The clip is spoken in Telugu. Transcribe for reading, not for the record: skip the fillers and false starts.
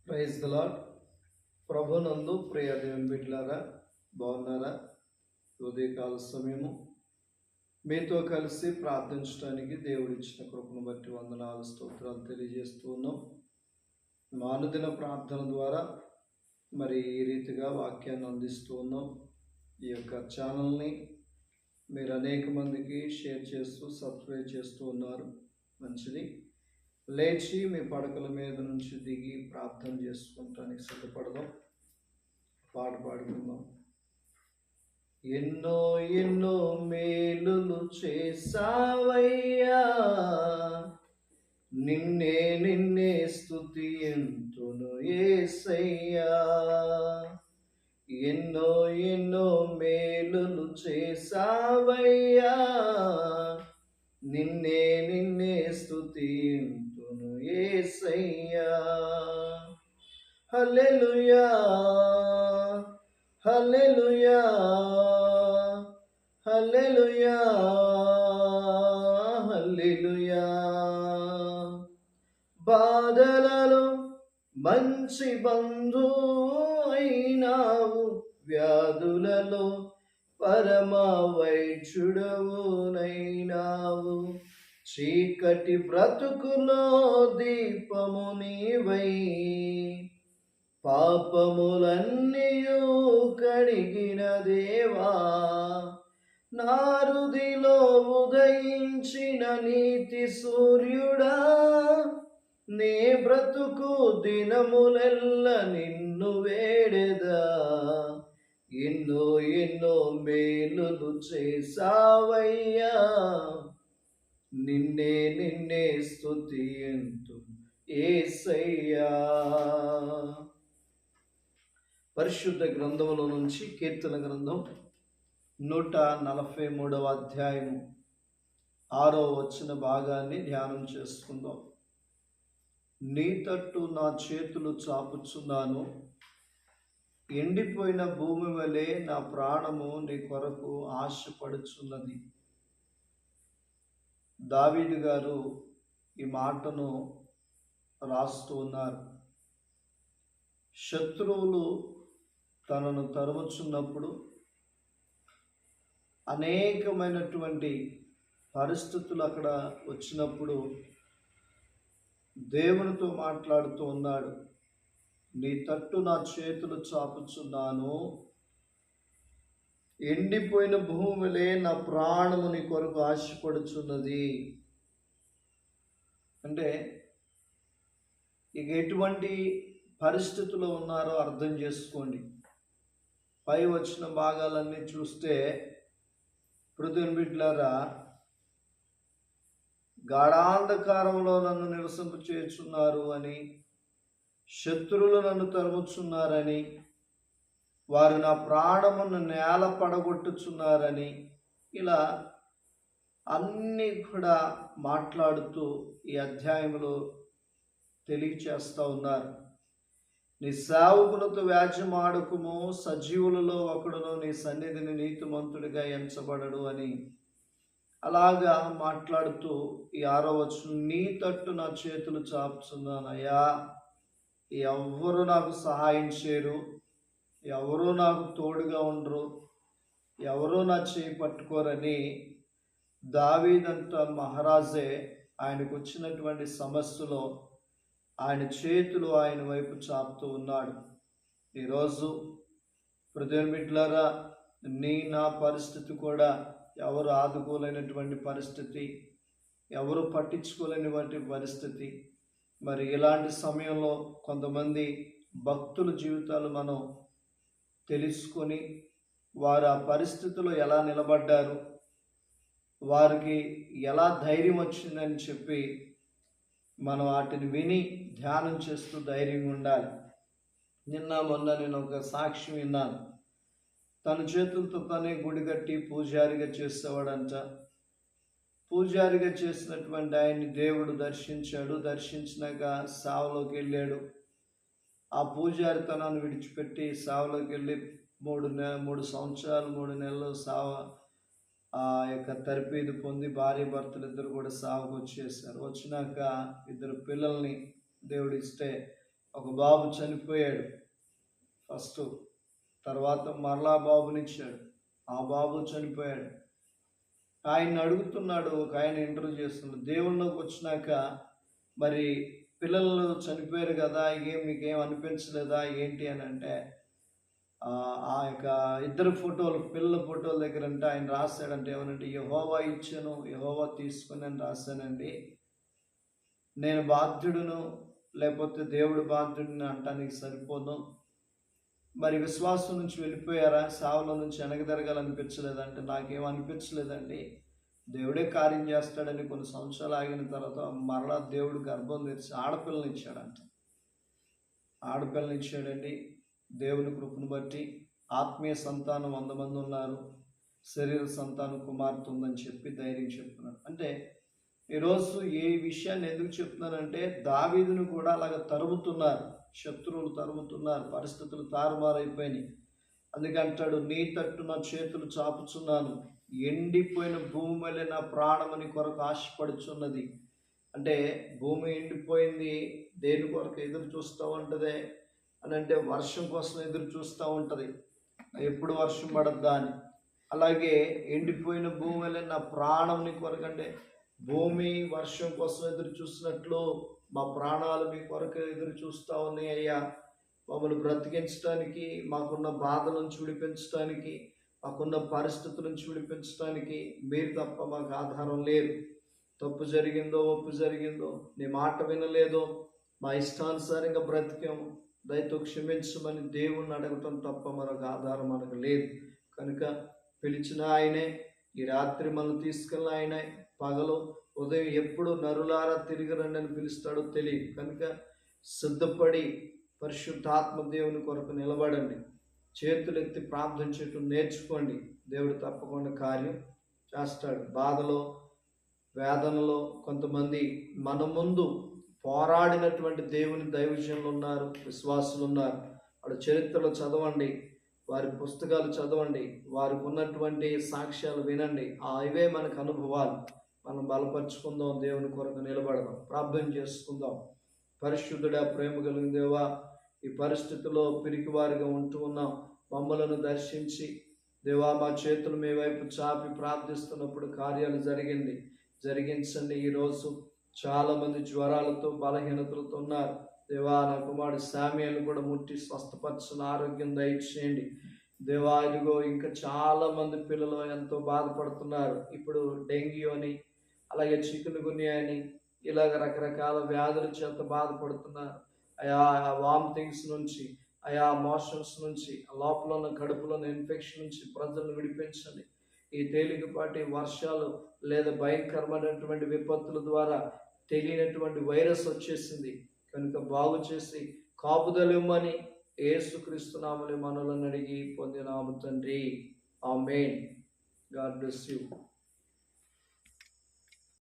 Praise the lord. ప్రభునందు ప్రియ దేవుని బిడ్డలారా, బాగున్నారా? ఉదయకాల సమయము మీతో కలిసి ప్రార్థించడానికి దేవుడిచ్చిన కృపను బట్టి వందనాలు, స్తోత్రాలు తెలియజేస్తూ ఉన్నాం. మా అనుదిన ప్రార్థన ద్వారా మరి ఈ రీతిగా వాక్యాన్ని అందిస్తూ ఉన్నాం. ఈ యొక్క ఛానల్ని మీరు అనేక మందికి షేర్ చేస్తూ సబ్స్క్రైబ్ చేస్తూ ఉన్నారు. మంచిది. లేచి మీ పడకల మీద నుంచి దిగి ప్రార్థన చేసుకుంటానికి సిద్ధపడదాం. పాట పాడుకుందాం. ఎన్నో ఎన్నో మేలులు చేసావయ్యా, నిన్నే స్తుతింతును యేసయ్యా. ఎన్నో ఎన్నో మేలులు చేసావయ్యా, నిన్నే స్తుతింతును యేసయ్యా. హల్లెలూయా హల్లెలూయా హల్లెలూయా హల్లెలూయా. బాధలలో మంచి బంధువు అయినావు, వ్యాధులలో పరమ వైద్యుడవునైనావు. చీకటి బ్రతుకులో దీపము నీవై, పాపములన్నీయు కడిగిన దేవా. నా హృదిలో ఉదయించిన నీతి సూర్యుడా, నీ బ్రతుకు దినములెల్ల నిన్ను వేడెదా. ఎన్నో ఎన్నో మేలులు చేసావయ్యా, నిన్నే స్తుతింతు యేసయ్యా. పరిశుద్ధ గ్రంథములో నుంచి కీర్తన గ్రంథం 143వ అధ్యాయము 6వ వచన భాగాన్ని ధ్యానం చేసుకుందాం. నీ తట్టు నా చేతులు చాపుచున్నాను, ఎండిపోయిన భూమి వలె నా ప్రాణము నీ కొరకు ఆశపడుచున్నది. దావీదు గారు ఈ మాటను రాస్తూ ఉన్నారు. శత్రువులు తనను తరుముచున్నప్పుడు, అనేకమైనటువంటి పరిస్థితులు అక్కడ వచ్చినప్పుడు దేవునితో మాట్లాడుతూ ఉన్నాడు. నీ తట్టు నా చేతులు చాపుచున్నాను, ఎండిపోయిన భూమిలే నా ప్రాణము నీ కొరకు ఆశపడుచున్నది. అంటే ఇక ఎటువంటి పరిస్థితుల్లో ఉన్నారో అర్థం చేసుకోండి. పై వచ్చిన భాగాలన్నీ చూస్తే, పృథుని బిడ్డలారా, గాఢాంధకారంలో నన్ను నివసింప చేర్చున్నారు అని, శత్రువులు నన్ను తరుముచున్నారని, వారు నా ప్రాణమును నేల పడగొట్టుచున్నారని, ఇలా అన్నీ కూడా మాట్లాడుతూ ఈ అధ్యాయంలో తెలియచేస్తూ ఉన్నారు. నీ సేవకులతో వ్యాజ్యమాడకుము, సజీవులలో ఒకడును నీ సన్నిధిని నీతిమంతుడిగా ఎంచబడడు అని అలాగా మాట్లాడుతూ ఈ 6వ వచనం, నీ తట్టు నా చేతులు చాపుచున్నానయ్యా, ఎవ్వరూ నాకు సహాయం చేయరు, ఎవరూ నాకు తోడుగా ఉండరు, ఎవరూ నా చేయి పట్టుకోరని దావీదంత మహారాజే ఆయనకు వచ్చినటువంటి సమస్యలో ఆయన చేతులు ఆయన వైపు చాపుతూ ఉన్నాడు. ఈరోజు హృదయం బిడ్డలారా, నా పరిస్థితి కూడా ఎవరు ఆదుకోలేనటువంటి పరిస్థితి, ఎవరు పట్టించుకోలేనిటువంటి పరిస్థితి. మరి ఇలాంటి సమయంలో కొంతమంది భక్తుల జీవితాలు మనం తెలుసుకొని, వారు ఆ పరిస్థితిలో ఎలా నిలబడ్డారు, వారికి ఎలా ధైర్యం వచ్చిందని చెప్పి మనం వాటిని విని ధ్యానం చేస్తూ ధైర్యంగా ఉండాలి. నిన్న మొన్న నేను ఒక సాక్ష్యం విన్నాను. తన చేతులతో తనే గుడి కట్టి పూజారిగా చేసేవాడంట. పూజారిగా చేసినటువంటి ఆయన్ని దేవుడు దర్శించాడు. దర్శించినాక సేవలోకి వెళ్ళాడు. ఆ పూజారి తనాన్ని విడిచిపెట్టి సేవలోకి వెళ్ళి 3 సంవత్సరాలు 3 నెలలు సేవ ఆ యొక్క తర్ఫీదు పొంది భార్య భర్తలు ఇద్దరు కూడా సాగుకు వచ్చేసారు. వచ్చినాక 2 పిల్లల్ని దేవుడిస్తే ఒక బాబు చనిపోయాడు ఫస్ట్, తర్వాత మరలా బాబునిచ్చాడు, ఆ బాబు చనిపోయాడు. ఆయన అడుగుతున్నాడు, ఒక ఆయన ఇంటర్వ్యూ చేస్తున్నాడు, దేవుళ్ళలోకి వచ్చినాక మరి పిల్లలు చనిపోయారు కదా, మీకేం అనిపించలేదా ఏంటి అని అంటే, ఆ యొక్క ఇద్దరు ఫోటోలు, పిల్లల ఫోటోల దగ్గర అంటే ఆయన రాశాడంటే ఏమనంటే, యెహోవా ఇచ్చాను యెహోవా తీసుకుని అని రాశానండి. నేను బాధ్యుడును లేకపోతే దేవుడు బాధ్యుడిని అంటానికి సరిపోదు. మరి విశ్వాసం నుంచి వెళ్ళిపోయారా, సేవలో నుంచి వెనక తిరగాలనిపించలేదంటే, నాకేం అనిపించలేదండి. దేవుడే కార్యం చేస్తాడని కొన్ని సంవత్సరాలు ఆగిన తర్వాత మరలా దేవుడు గర్భం తెరిచి ఆడపిల్లనిచ్చాడంట. ఆడపిల్లనిచ్చాడండి. దేవుని కృపను బట్టి ఆత్మీయ సంతానం 100 మంది ఉన్నారు, శరీర సంతానం కుమార్తె ఉందని చెప్పి ధైర్యం చెప్తున్నాడు. అంటే ఈరోజు ఈ విషయాన్ని ఎందుకు చెప్తున్నానంటే, దావీదును కూడా అలాగ తరుముతున్నారు, శత్రువులు తరుముతున్నారు, పరిస్థితులు తారుమారైపోయినాయి. అందుకంటాడు, నీ తట్టు నా చేతులు చాపుచున్నాను, ఎండిపోయిన భూమి వలె నా ప్రాణమని కొరకు ఆశపడుచున్నది. అంటే భూమి ఎండిపోయింది, దేని కొరకు ఎదురు చూస్తూ ఉంటుంది అని అంటే, వర్షం కోసం ఎదురు చూస్తూ ఉంటుంది, ఎప్పుడు వర్షం పడద్దా అని. అలాగే ఎండిపోయిన భూమి వలె నా ప్రాణంని కొరకు, అంటే భూమి వర్షం కోసం ఎదురు చూసినట్లు మా ప్రాణాలు మీ కొరకు ఎదురు చూస్తూ ఉన్నాయి అయ్యా. మమ్మల్ని బ్రతికించడానికి, మాకున్న బాధ నుంచి విడిపించడానికి, మాకున్న పరిస్థితుల నుంచి విడిపించడానికి మీరు తప్ప మాకు ఆధారం లేదు. తప్పు జరిగిందో ఒప్పు జరిగిందో, నీ మాట వినలేదో, మా ఇష్టానుసారంగా బ్రతికాము, దయతో క్షమించమని దేవుణ్ణి అడగటం తప్ప మరొక ఆధారం మనకు లేదు. కనుక పిలిచిన ఆయనే, ఈ రాత్రి మనం తీసుకెళ్ళిన ఆయనే, పగలు ఉదయం ఎప్పుడు నరులారా తిరిగి రండి అని పిలుస్తాడో తెలియదు. కనుక సిద్ధపడి పరిశుద్ధాత్మ దేవుని కొరకు నిలబడండి, చేతులెత్తి ప్రార్థన చేయటం నేర్చుకోండి. దేవుడు తప్పకుండా కార్యం చేస్తాడు. బాధలో వేదనలో కొంతమంది మన ముందు పోరాడినటువంటి దేవుని దైవజనులు ఉన్నారు, విశ్వాసులు ఉన్నారు. వాడి చరిత్రలో చదవండి, వారి పుస్తకాలు చదవండి, వారికి ఉన్నటువంటి సాక్ష్యాలు వినండి. అవే మనకు అనుభవాలు. మనం బలపరుచుకుందాం, దేవుని కొరకు నిలబడదాం, ప్రార్థన చేసుకుందాం. పరిశుద్ధుడా, ప్రేమ కలిగిన దేవా, ఈ పరిస్థితిలో పిరికివారిగా ఉంటూ ఉన్నాం, మమ్మలను దర్శించి దేవా, మా చేతులు మీ వైపు చాపి ప్రార్థిస్తున్నప్పుడు కార్యాలు జరిగించండి. ఈరోజు చాలామంది జ్వరాలతో బలహీనతలతో ఉన్నారు దేవా. నా కుమారుడు శామ్యూయల్ని కూడా ముట్టి స్వస్థపరచిన ఆరోగ్యం దయచేయండి దేవా. ఇదిగో ఇంకా చాలామంది పిల్లలు ఎంతో బాధపడుతున్నారు. ఇప్పుడు డెంగ్యూ అని, అలాగే చికెన్ గున్యా అని, ఇలాగ రకరకాల వ్యాధుల చేత బాధపడుతున్నారు. ఆయా వామిటింగ్స్ నుంచి, ఆయా మోషన్స్ నుంచి, లోపల ఉన్న కడుపులో ఉన్న ఇన్ఫెక్షన్ నుంచి ప్రజలను విడిపించండి. ఈ తేలికపాటి వర్షాలు లేదా భయంకరమైనటువంటి విపత్తుల ద్వారా తెలియనటువంటి వైరస్ వచ్చేసింది కనుక బాగు చేసి కాపుదలిమ్మని యేసుక్రీస్తు నామములో మనవులను అడిగి పొందినాము తండ్రి. ఆమేన్. God bless you.